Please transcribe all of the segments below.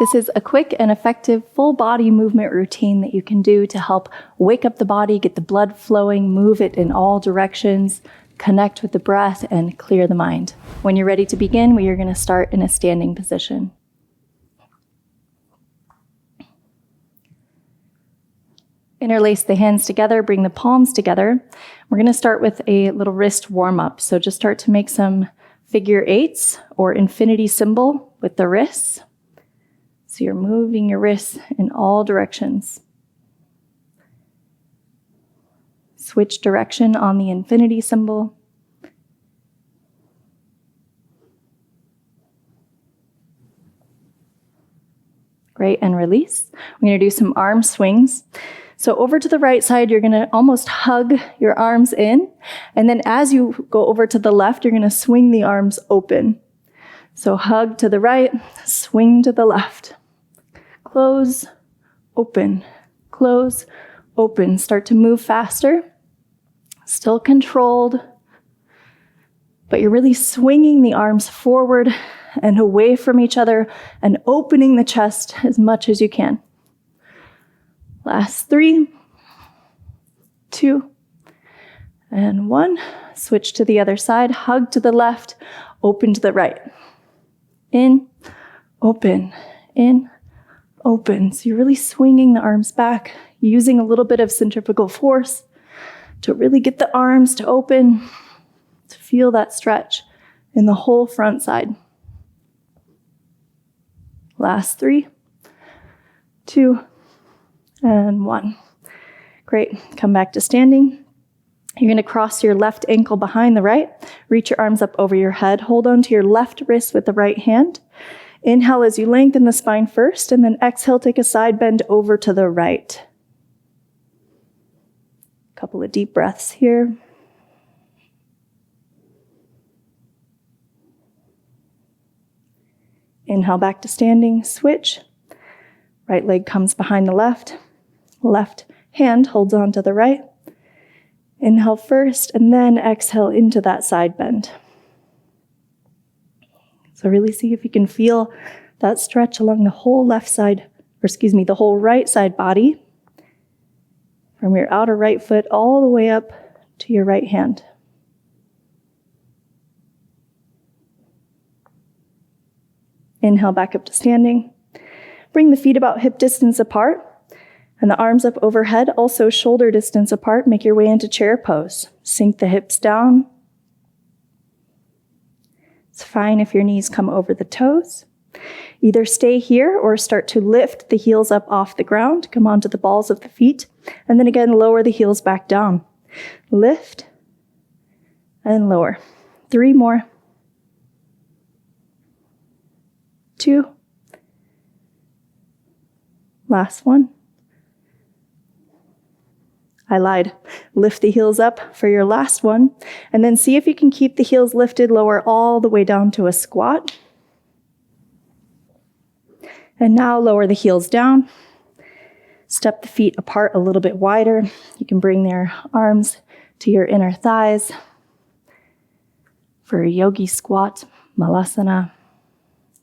This is a quick and effective full body movement routine that you can do to help wake up the body, get the blood flowing, move it in all directions, connect with the breath, and clear the mind. When you're ready to begin, we are going to start in a standing position. Interlace the hands together, bring the palms together. We're going to start with a little wrist warm-up. So just start to make some figure eights or infinity symbol with the wrists. So you're moving your wrists in all directions. Switch direction on the infinity symbol. Great, and release. We're going to do some arm swings. So over to the right side, you're going to almost hug your arms in. And then as you go over to the left, you're going to swing the arms open. So hug to the right, swing to the left. Close, open, close, open. Start to move faster. Still controlled. But you're really swinging the arms forward and away from each other and opening the chest as much as you can. Last 3, 2, and 1. Switch to the other side. Hug to the left, open to the right. In, open, in, open. So you're really swinging the arms back, using a little bit of centrifugal force to really get the arms to open, to feel that stretch in the whole front side. Last 3, 2, and 1. Great. Come back to standing. You're going to cross your left ankle behind the right. Reach your arms up over your head. Hold on to your left wrist with the right hand. Inhale as you lengthen the spine first, and then exhale, take a side bend over to the right. A couple of deep breaths here. Inhale back to standing, switch. Right leg comes behind the left. Left hand holds on to the right. Inhale first, and then exhale into that side bend. So really see if you can feel that stretch along the whole the whole right side body, from your outer right foot all the way up to your right hand. Inhale back up to standing. Bring the feet about hip distance apart and the arms up overhead, also shoulder distance apart. Make your way into chair pose. Sink the hips down. It's fine if your knees come over the toes. Either stay here or start to lift the heels up off the ground. Come onto the balls of the feet. And then again, lower the heels back down. Lift and lower. 3 more. 2. Last 1. I lied. Lift the heels up for your last one, and then see if you can keep the heels lifted, lower all the way down to a squat. And now lower the heels down. Step the feet apart a little bit wider. You can bring their arms to your inner thighs for a yogi squat, malasana.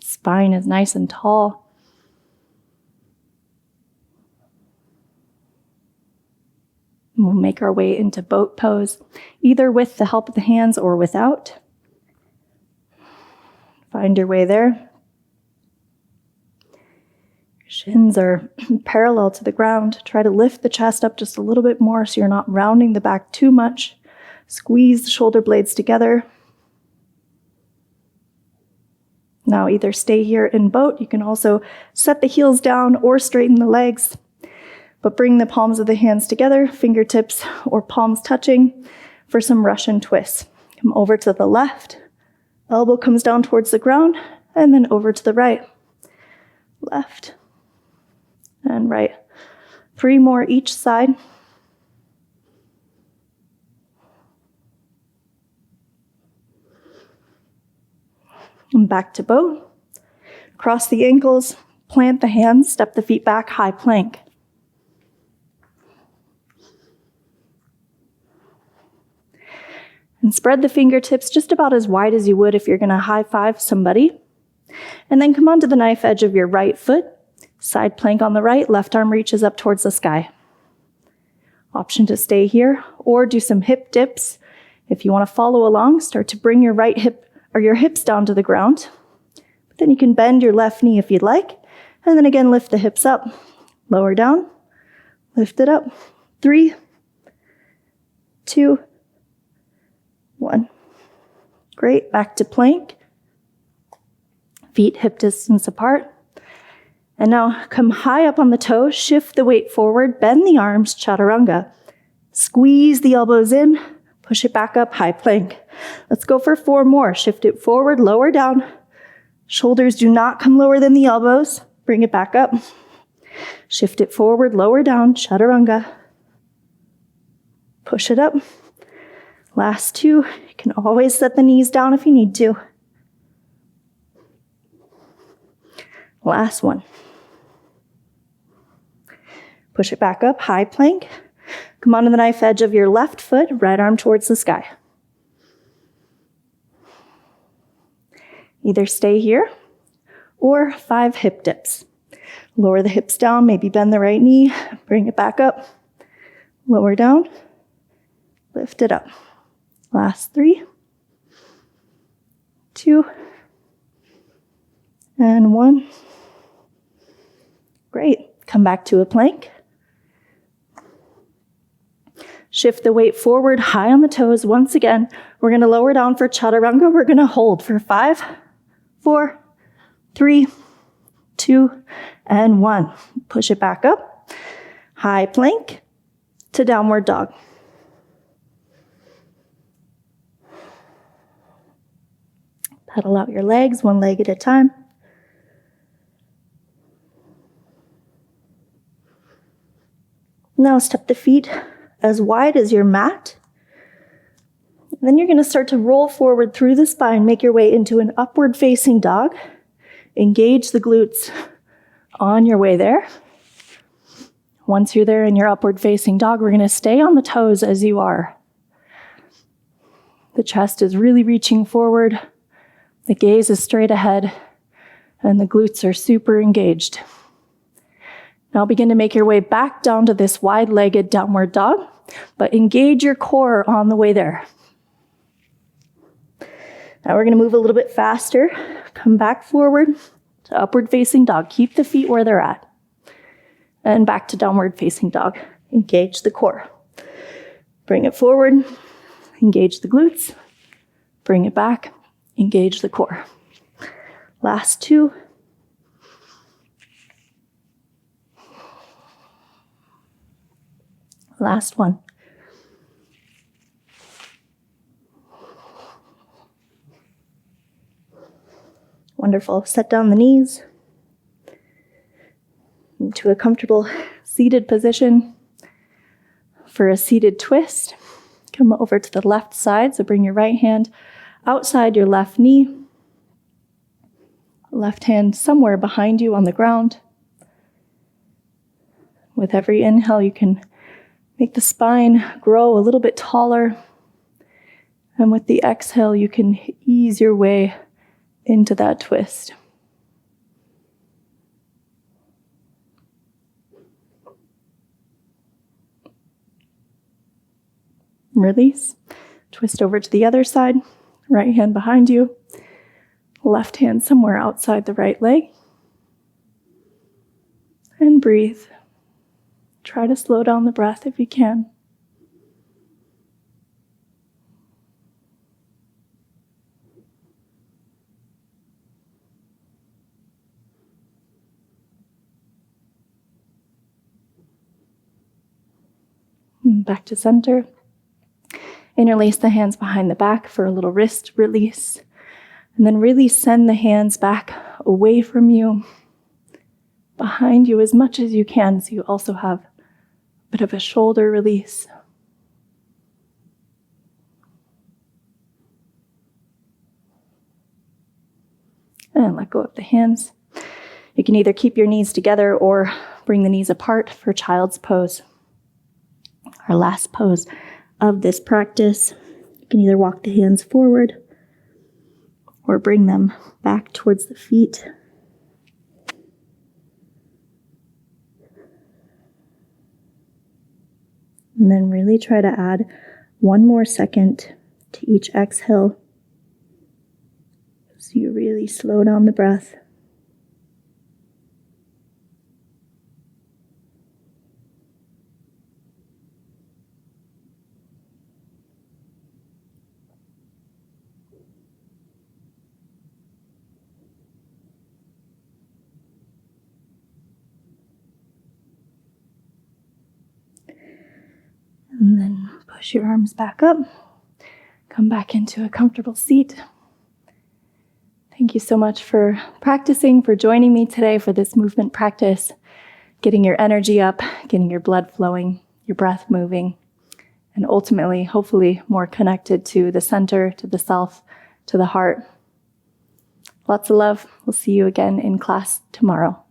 Spine is nice and tall. We'll make our way into boat pose, either with the help of the hands or without. Find your way there. Your shins are parallel to the ground. Try to lift the chest up just a little bit more so you're not rounding the back too much. Squeeze the shoulder blades together. Now either stay here in boat. You can also set the heels down or straighten the legs. But bring the palms of the hands together, fingertips or palms touching for some Russian twists. Come over to the left, elbow comes down towards the ground, and then over to the right. Left and right. 3 more each side. And back to boat. Cross the ankles, plant the hands, step the feet back, high plank. And spread the fingertips just about as wide as you would if you're going to high five somebody. And then come onto the knife edge of your right foot. Side plank on the right, left arm reaches up towards the sky. Option to stay here or do some hip dips. If you want to follow along, start to bring your right hip or your hips down to the ground. But then you can bend your left knee if you'd like. And then again, lift the hips up, lower down, lift it up. 3, 2, 1. Great, back to plank. Feet hip distance apart. And now come high up on the toes, shift the weight forward, bend the arms, chaturanga. Squeeze the elbows in, push it back up, high plank. Let's go for 4 more. Shift it forward, lower down. Shoulders do not come lower than the elbows. Bring it back up. Shift it forward, lower down, chaturanga. Push it up. Last 2. You can always set the knees down if you need to. Last 1. Push it back up, high plank. Come onto the knife edge of your left foot, right arm towards the sky. Either stay here or 5 hip dips. Lower the hips down, maybe bend the right knee, bring it back up, lower down, lift it up. Last 3, 2, and 1. Great. Come back to a plank. Shift the weight forward, high on the toes. Once again, we're going to lower down for chaturanga. We're going to hold for 5, 4, 3, 2, and 1. Push it back up. High plank to downward dog. Pedal out your legs, one leg at a time. Now step the feet as wide as your mat. Then you're going to start to roll forward through the spine, make your way into an upward facing dog. Engage the glutes on your way there. Once you're there in your upward facing dog, we're going to stay on the toes as you are. The chest is really reaching forward. The gaze is straight ahead, and the glutes are super engaged. Now begin to make your way back down to this wide-legged downward dog, but engage your core on the way there. Now we're going to move a little bit faster. Come back forward to upward facing dog. Keep the feet where they're at. And back to downward facing dog. Engage the core. Bring it forward. Engage the glutes. Bring it back. Engage the core. Last 2. Last 1. Wonderful. Set down the knees into a comfortable seated position. For a seated twist, come over to the left side. So bring your right hand outside your left knee. Left hand somewhere behind you on the ground. With every inhale, you can make the spine grow a little bit taller. And with the exhale, you can ease your way into that twist. Release. Twist over to the other side. Right hand behind you. Left hand somewhere outside the right leg. And breathe. Try to slow down the breath if you can. Back to center. Interlace the hands behind the back for a little wrist release. And then really send the hands back away from you, behind you as much as you can, so you also have a bit of a shoulder release. And let go of the hands. You can either keep your knees together or bring the knees apart for child's pose. Our last pose of this practice. You can either walk the hands forward or bring them back towards the feet And then really try to add one more second to each exhale. So you really slow down the breath. And then push your arms back up. Come back into a comfortable seat. Thank you so much for practicing, for joining me today for this movement practice, getting your energy up, getting your blood flowing, your breath moving, and ultimately, hopefully, more connected to the center, to the self, to the heart. Lots of love. We'll see you again in class tomorrow.